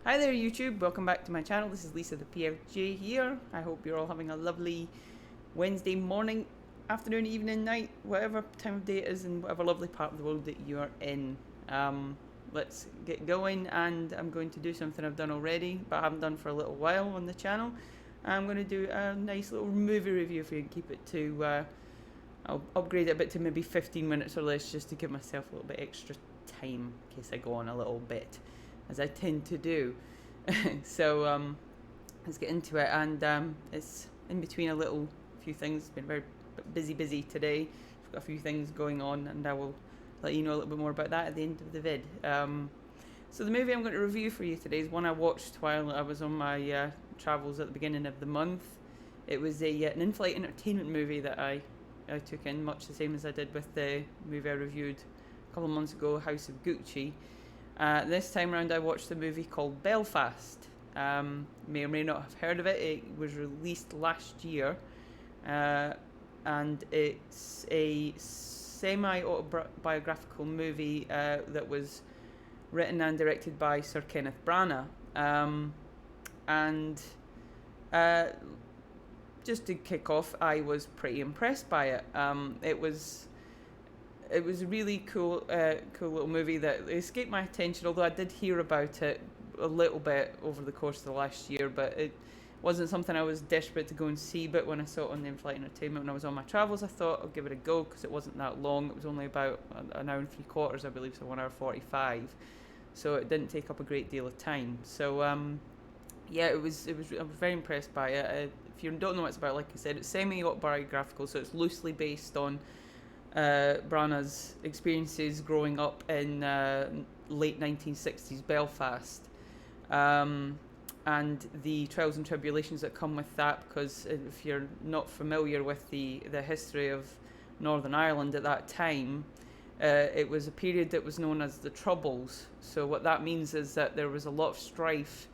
Hi there YouTube, welcome back to my channel. This is Lisa the PFJ here. I hope you're all having a lovely Wednesday morning, afternoon, evening, night, whatever time of day it is in whatever lovely part of the world that you're in. Let's get going, and I'm going to do something I've done already but I haven't done for a little while on the channel. I'm going to do a nice little movie review for you and keep it to, I'll upgrade it a bit to maybe 15 minutes or less just to give myself a little bit extra time in case I go on a little bit, as I tend to do. So let's get into it, and it's in between a little few things. It's been very busy today. I've got a few things going on, and I will let you know a little bit more about that at the end of the vid. So the movie I'm going to review for you today is one I watched while I was on my travels at the beginning of the month. It was an in-flight entertainment movie that I took in, much the same as I did with the movie I reviewed a couple of months ago, House of Gucci. This time around I watched a movie called Belfast. May or may not have heard of it. It was released last year, and it's a semi-autobiographical movie that was written and directed by Sir Kenneth Branagh. And just to kick off, I was pretty impressed by it. It was a really cool little movie that escaped my attention, although I did hear about it a little bit over the course of the last year, but it wasn't something I was desperate to go and see. But when I saw it on the in-flight entertainment when I was on my travels, I thought I'll give it a go because it wasn't that long. It was only about an hour and 3/4, I believe, so 1 hour 45. So it didn't take up a great deal of time. So yeah, I was very impressed by it. If you don't know what it's about, like I said, it's semi-autobiographical, so it's loosely based on Branagh's experiences growing up in late 1960s Belfast, and the trials and tribulations that come with that, because if you're not familiar with the history of Northern Ireland at that time, it was a period that was known as the Troubles. So what that means is that there was a lot of strife,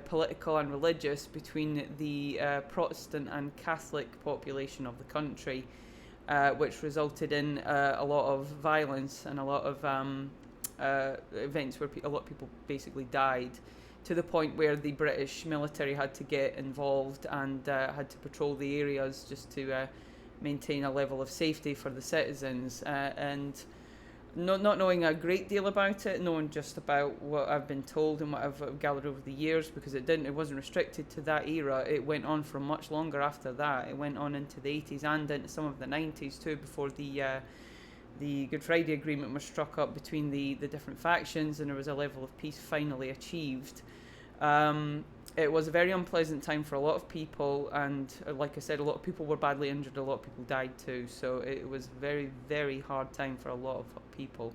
political and religious, between the Protestant and Catholic population of the country, which resulted in a lot of violence and a lot of events where a lot of people basically died, to the point where the British military had to get involved and had to patrol the areas just to maintain a level of safety for the citizens. And not knowing a great deal about it, knowing just about what I've been told and what I've gathered over the years, because it wasn't restricted to that era. It went on for much longer after that. It went on into the 80s and into some of the 90s too, before the Good Friday Agreement was struck up between the different factions, and there was a level of peace finally achieved. It was a very unpleasant time for a lot of people, and like I said, a lot of people were badly injured, a lot of people died too, so it was a very, very hard time for a lot of people.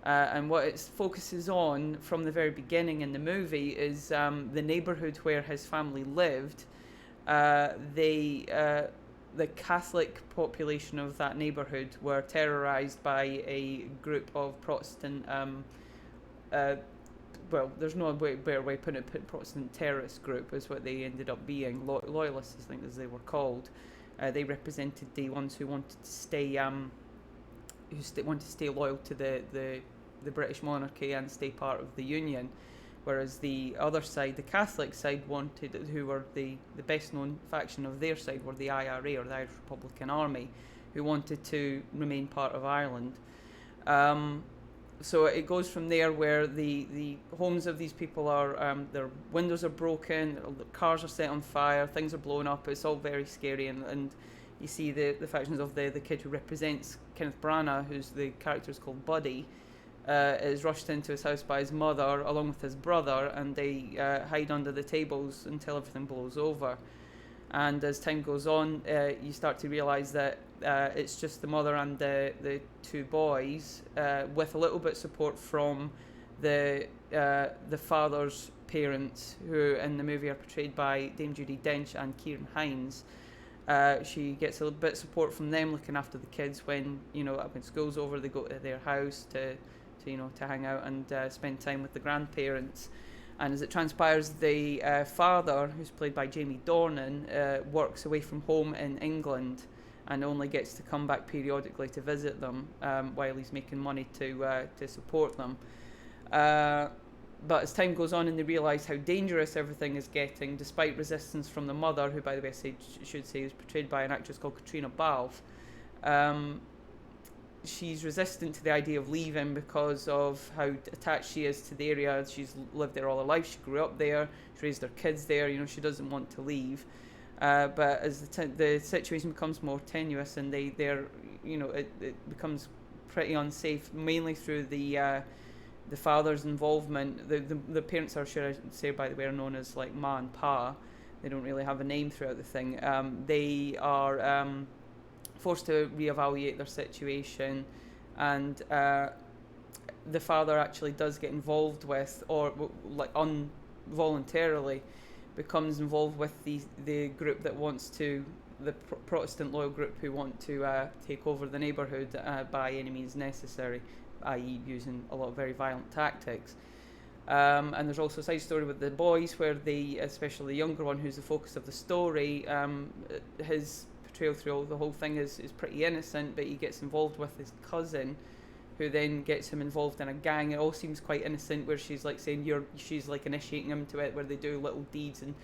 And what it focuses on from the very beginning in the movie is the neighbourhood where his family lived. The Catholic population of that neighbourhood were terrorised by a group of Protestant well, there's no better way of putting it. Protestant terrorist group is what they ended up being. Loyalists, I think, as they were called. They represented the ones who wanted to stay, wanted to stay loyal to the British monarchy and stay part of the Union, whereas the other side, the Catholic side, who were the best known faction of their side, were the IRA, or the Irish Republican Army, who wanted to remain part of Ireland. So it goes from there, where the homes of these people are, their windows are broken, cars are set on fire, things are blown up. It's all very scary, and you see the factions of the kid who represents Kenneth Branagh, who's the character is called Buddy, is rushed into his house by his mother along with his brother, and they hide under the tables until everything blows over. And as time goes on, you start to realise that it's just the mother and the two boys, with a little bit of support from the father's parents, who in the movie are portrayed by Dame Judi Dench and Kieran Hines. She gets a little bit of support from them, looking after the kids when when school's over. They go to their house to hang out and spend time with the grandparents. And as it transpires, the father, who's played by Jamie Dornan, works away from home in England and only gets to come back periodically to visit them while he's making money to support them. But as time goes on and they realise how dangerous everything is getting, despite resistance from the mother, who, by the way, should say is portrayed by an actress called Katrina Balfe, um, she's resistant to the idea of leaving because of how attached she is to the area. She's lived there all her life. She grew up there. She raised her kids there. She doesn't want to leave. But as the situation becomes more tenuous and it becomes pretty unsafe, mainly through the father's involvement. The parents are, should I say, by the way, are known as like Ma and Pa. They don't really have a name throughout the thing. They are forced to reevaluate their situation, and the father actually does get involved with, or like involuntarily becomes involved with the group that wants to, the Protestant loyal group who want to take over the neighbourhood by any means necessary, i.e. using a lot of very violent tactics. And there's also a side story with the boys where especially the younger one, who's the focus of the story, his portrayal through the whole thing is pretty innocent, but he gets involved with his cousin, who then gets him involved in a gang. It all seems quite innocent, where she's like saying she's like initiating him to it, where they do little deeds, and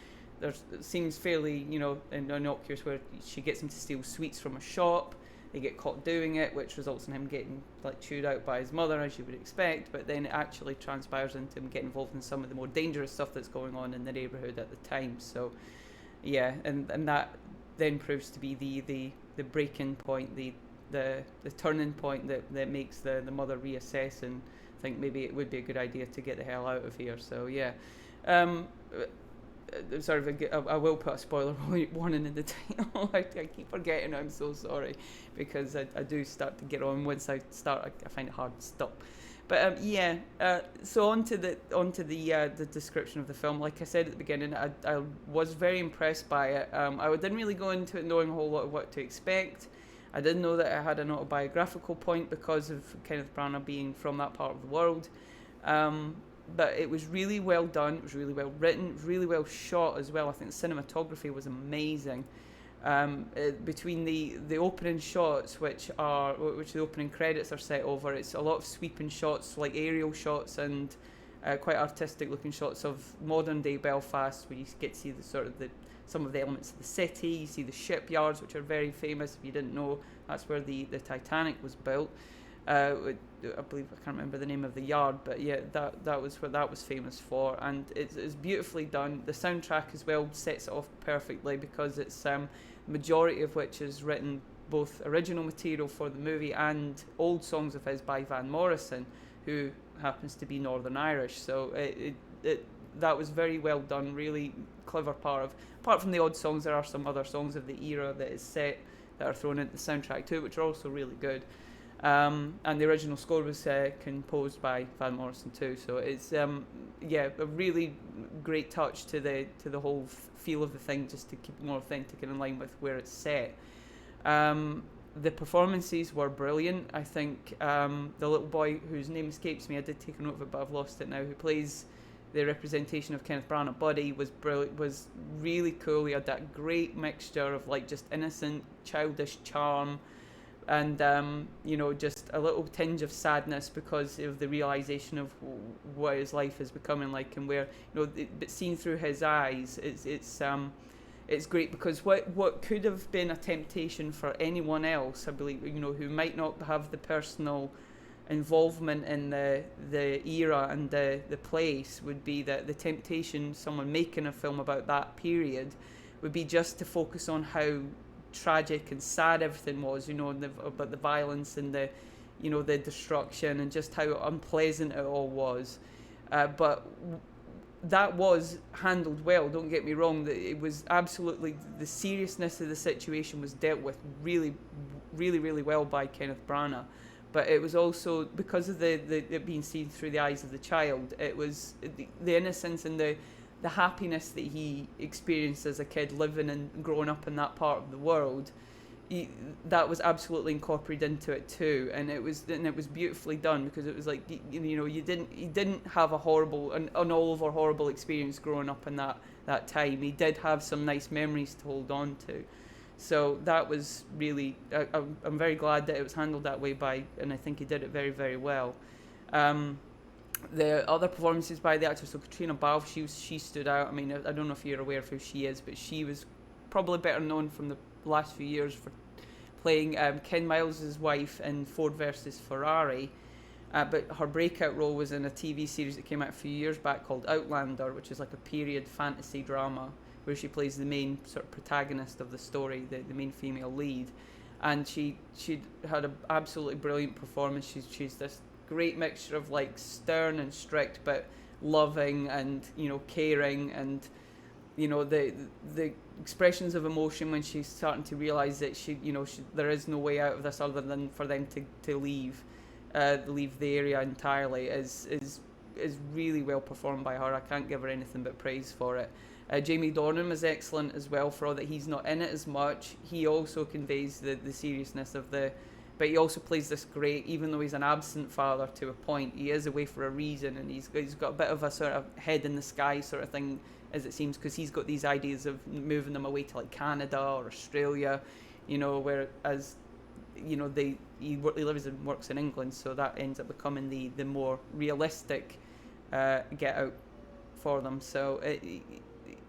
it seems fairly innocuous, where she gets him to steal sweets from a shop. They get caught doing it, which results in him getting like chewed out by his mother, as you would expect. But then it actually transpires into him getting involved in some of the more dangerous stuff that's going on in the neighbourhood at the time. So yeah, and that then proves to be the breaking point, the turning point that makes the mother reassess and think maybe it would be a good idea to get the hell out of here. So yeah, I will put a spoiler warning in the title. I keep forgetting. I'm so sorry, because I do start to get on. Once I start, I find it hard to stop. But so on to the description of the film. Like I said at the beginning, I was very impressed by it. I didn't really go into it knowing a whole lot of what to expect. I didn't know that it had an autobiographical point because of Kenneth Branagh being from that part of the world. But it was really well done. It was really well written, really well shot as well. I think the cinematography was amazing. Between the opening shots, which the opening credits are set over, it's a lot of sweeping shots, like aerial shots, and quite artistic looking shots of modern day Belfast, where you get to see some of the elements of the city. You see the shipyards, which are very famous. If you didn't know, that's where the Titanic was built. I believe, I can't remember the name of the yard, but yeah, that was what that was famous for, and it's beautifully done. The soundtrack as well sets it off perfectly, because it's majority of which is written both original material for the movie and old songs of his by Van Morrison, who happens to be Northern Irish. So that was very well done, really clever apart from the odd songs, there are some other songs of the era that that are thrown into the soundtrack too, which are also really good. And the original score was composed by Van Morrison too, so it's a really great touch to the whole feel of the thing, just to keep it more authentic and in line with where it's set. The performances were brilliant. I think the little boy, whose name escapes me, I did take a note of it but I've lost it now, who plays the representation of Kenneth Branagh, Buddy, was brilliant, was really cool. He had that great mixture of like just innocent, childish charm, and just a little tinge of sadness because of the realization of what his life is becoming like, and where but seen through his eyes, it's great, because what could have been a temptation for anyone else, I believe, who might not have the personal involvement in the era and the place, would be that the temptation, someone making a film about that period, would be just to focus on how tragic and sad everything was, about the violence and the destruction, and just how unpleasant it all was. But that was handled well, don't get me wrong. It was absolutely, the seriousness of the situation was dealt with really, really, really well by Kenneth Branagh. But it was also, because of it being seen through the eyes of the child, it was the innocence and the happiness that he experienced as a kid, living and growing up in that part of the world. That was absolutely incorporated into it too, and it was beautifully done, because it was like he didn't have an all over horrible experience growing up in that time. He did have some nice memories to hold on to. So that was really, I'm very glad that it was handled that way and I think he did it very, very well. The other performances by the actors, so Katrina Balfe, she stood out. I mean, I don't know if you're aware of who she is, but she was probably better known from the last few years for playing Ken Miles's wife in Ford versus Ferrari. But her breakout role was in a TV series that came out a few years back called Outlander, which is like a period fantasy drama where she plays the main sort of protagonist of the story, the main female lead. And she had an absolutely brilliant performance. She's this great mixture of like stern and strict, but loving and caring, and the expressions of emotion when she's starting to realize that there is no way out of this other than for them to leave the area entirely is really well performed by her. I can't give her anything but praise for it. Jamie Dornan is excellent as well, for all that he's not in it as much. He also conveys the seriousness of but he also plays this great, even though he's an absent father to a point, he is away for a reason, and he's got a bit of a sort of head in the sky sort of thing, as it seems, because he's got these ideas of moving them away to like Canada or Australia, whereas he lives and works in England, so that ends up becoming the more realistic get out for them. So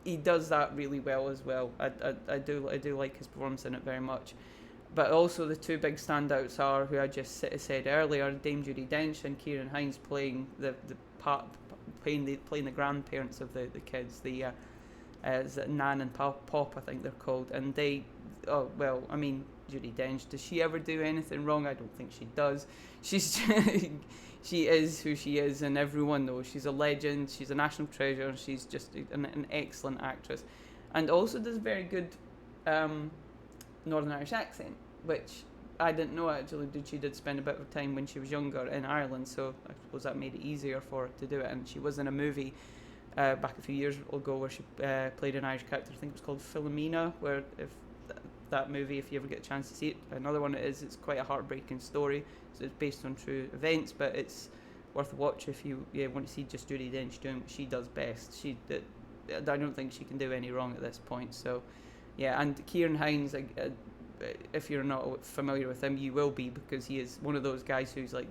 he does that really well as well. I do like his performance in it very much. But also the two big standouts are, who I just said earlier, Dame Judi Dench and Ciarán Hinds playing the playing the grandparents of the kids, the Nan and Pop, I think they're called, and they, Judi Dench, does she ever do anything wrong? I don't think she does. She's she is who she is, and everyone knows she's a legend. She's a national treasure, and she's just an excellent actress, and also does very good Northern Irish accent, which I didn't know actually. She did spend a bit of time when she was younger in Ireland, so I suppose that made it easier for her to do it. And she was in a movie back a few years ago where she played an Irish character. I think it was called Philomena, where that movie, if you ever get a chance to see it, another one it's quite a heartbreaking story. So it's based on true events, but it's worth a watch if you want to see just Judi Dench doing what she does best. I don't think she can do any wrong at this point. So yeah, and Ciarán Hinds, if you're not familiar with him, you will be, because he is one of those guys who's like,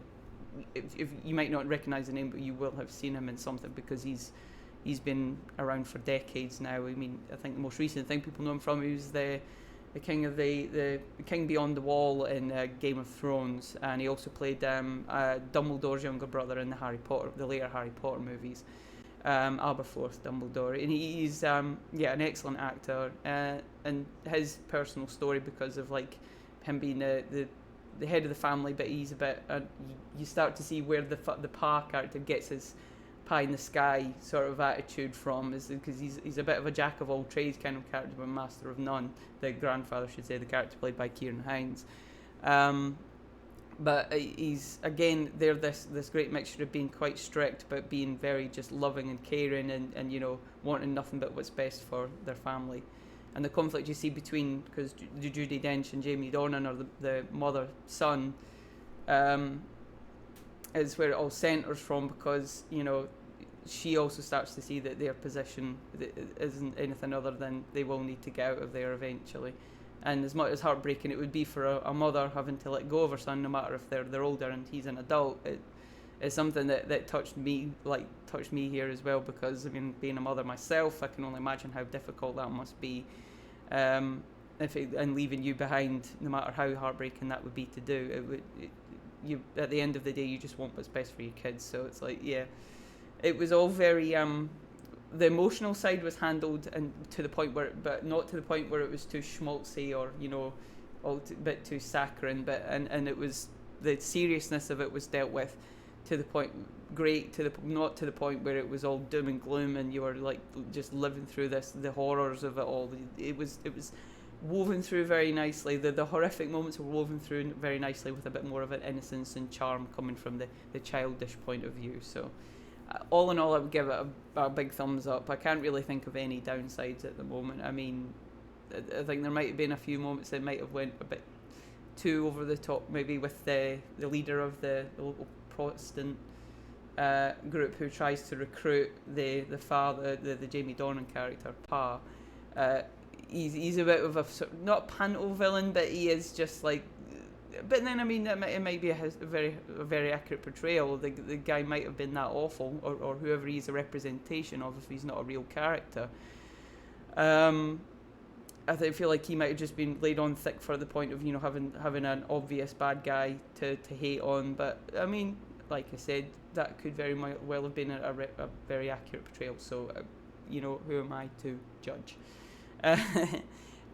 if you might not recognise the name, but you will have seen him in something, because he's been around for decades now. I mean, I think the most recent thing people know him from, he was the king of the king beyond the wall in Game of Thrones, and he also played Dumbledore's younger brother in the later Harry Potter movies. Aberforth Dumbledore, and he's an excellent actor, and his personal story, because of like him being the head of the family, but he's a bit you start to see where the Pa character gets his pie in the sky sort of attitude from, is because he's a bit of a jack of all trades kind of character, but master of none. The grandfather, should say, the character played by Ciarán Hinds. But they're this great mixture of being quite strict, but being very just loving and caring, and wanting nothing but what's best for their family. And the conflict you see between, because Judi Dench and Jamie Dornan are the mother-son, is where it all centres from, because she also starts to see that their position isn't anything other than they will need to get out of there eventually. And as much as heartbreaking it would be for a mother having to let go of her son, no matter if they're older and he's an adult, it's something that touched me here as well, because I mean, being a mother myself, I can only imagine how difficult that must be, and leaving you behind, no matter how heartbreaking that would be to do. You at the end of the day, you just want what's best for your kids. So it's like, yeah, it was all very the emotional side was handled, and to the point but not to the point where it was too schmaltzy or a bit too saccharine. But and it was, the seriousness of it was dealt with to the point, not to the point where it was all doom and gloom and you were like just living through the horrors of it all. It was woven through very nicely. The horrific moments were woven through very nicely, with a bit more of an innocence and charm coming from the childish point of view. So all in all, I would give it a big thumbs up. I can't really think of any downsides at the moment. I mean, I think there might have been a few moments that might have went a bit too over the top, maybe with the leader of the local Protestant group who tries to recruit the father, the Jamie Dornan character, Pa. He's a bit of a not a panto villain, but he is just like but then I mean, it might be a very accurate portrayal. The guy might have been that awful, or whoever he's a representation of, if he's not a real character. Feel like he might have just been laid on thick for the point of, you know, having an obvious bad guy to hate on. But I mean, like I said, that could very well have been a very accurate portrayal. So, you know, who am I to judge?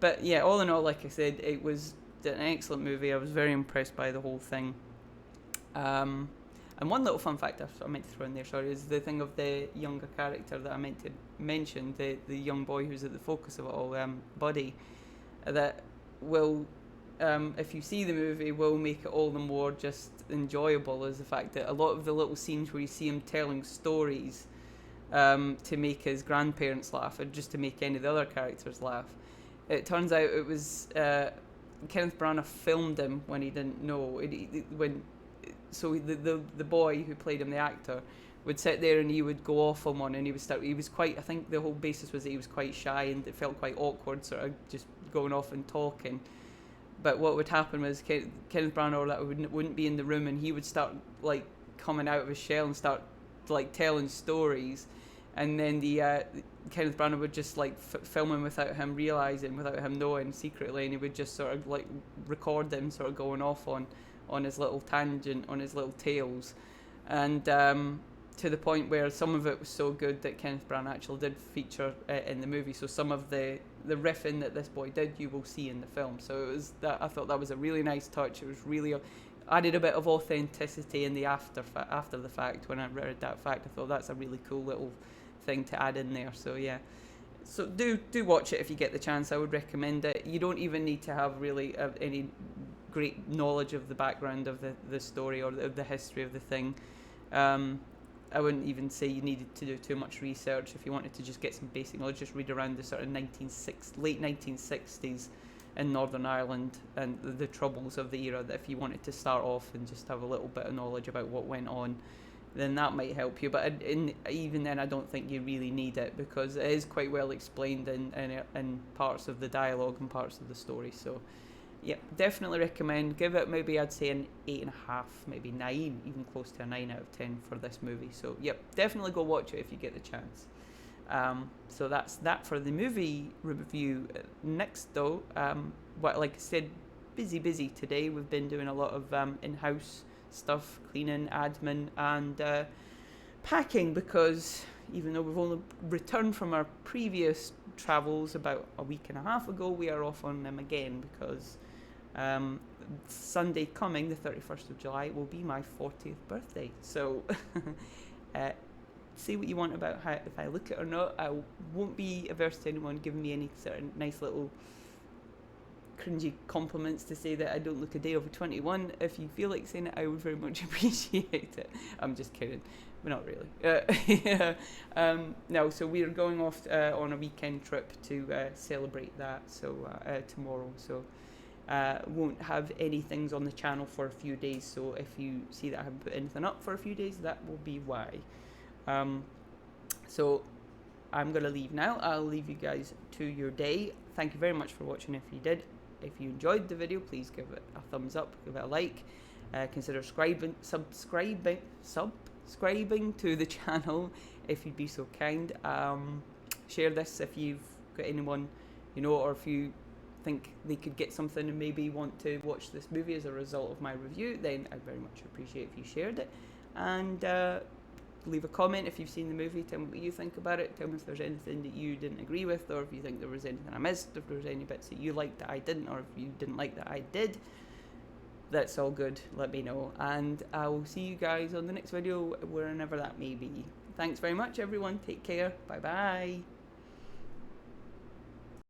But yeah, all in all, like I said, it was an excellent movie. I was very impressed by the whole thing. And one little fun fact I meant to throw in there, sorry, is the thing of the younger character that I meant to mention, the young boy who's at the focus of it all, Buddy, that will, if you see the movie, will make it all the more just enjoyable, is the fact that a lot of the little scenes where you see him telling stories to make his grandparents laugh, or just to make any of the other characters laugh, it turns out it was Kenneth Branagh filmed him when he didn't know. So the boy who played him, the actor, would sit there and he would go off on one, and he was quite, I think the whole basis was that he was quite shy and it felt quite awkward, sort of just going off and talking. But what would happen was Kenneth Branagh or that wouldn't be in the room, and he would start like coming out of his shell and start like telling stories, and then the Kenneth Branagh would just like film him without him realizing, without him knowing secretly, and he would just sort of like record them sort of going off on his little tangent, on his little tales, and to the point where some of it was so good that Kenneth Branagh actually did feature in the movie. So some of the riffing that this boy did, you will see in the film. So it was that, I thought that was a really nice touch. It was really added a bit of authenticity in the after the fact. When I read that fact, I thought that's a really cool little thing to add in there. So yeah, so do watch it if you get the chance. I would recommend it. You don't even need to have really any great knowledge of the background of the story or the history of the thing. I wouldn't even say you needed to do too much research. If you wanted to just get some basic knowledge, just read around the sort of late 1960s in Northern Ireland and the troubles of the era. That if you wanted to start off and just have a little bit of knowledge about what went on, then that might help you. But even then, I don't think you really need it, because it is quite well explained in parts of the dialogue and parts of the story. So yeah, definitely recommend. Give it, maybe I'd say an 8.5, maybe 9, even close to a 9 out of 10 for this movie. So yep, definitely go watch it if you get the chance. So that's that for the movie review. Next though, like I said, busy today. We've been doing a lot of in-house stuff, cleaning, admin, and packing, because even though we've only returned from our previous travels about a week and a half ago, we are off on them again, because Sunday coming, the 31st of July, will be my 40th birthday. So say what you want about how, if I look it or not. I won't be averse to anyone giving me any sort of nice little cringy compliments to say that I don't look a day over 21. If you feel like saying it, I would very much appreciate it. I'm just kidding, but not really. No, so we're going off on a weekend trip to celebrate that. So tomorrow. So won't have any things on the channel for a few days. So if you see that I haven't put anything up for a few days, that will be why. So I'm gonna leave now. I'll leave you guys to your day. Thank you very much for watching. If you did. If you enjoyed the video, please give it a thumbs up, give it a like, consider subscribing to the channel if you'd be so kind. Share this if you've got anyone you know, or if you think they could get something and maybe want to watch this movie as a result of my review, then I'd very much appreciate if you shared it. And leave a comment if you've seen the movie. Tell me what you think about it. Tell me if there's anything that you didn't agree with, or if you think there was anything I missed, if there was any bits that you liked that I didn't, or if you didn't like that I did. That's all good. Let me know. And I will see you guys on the next video, wherever that may be. Thanks very much, everyone. Take care. Bye bye.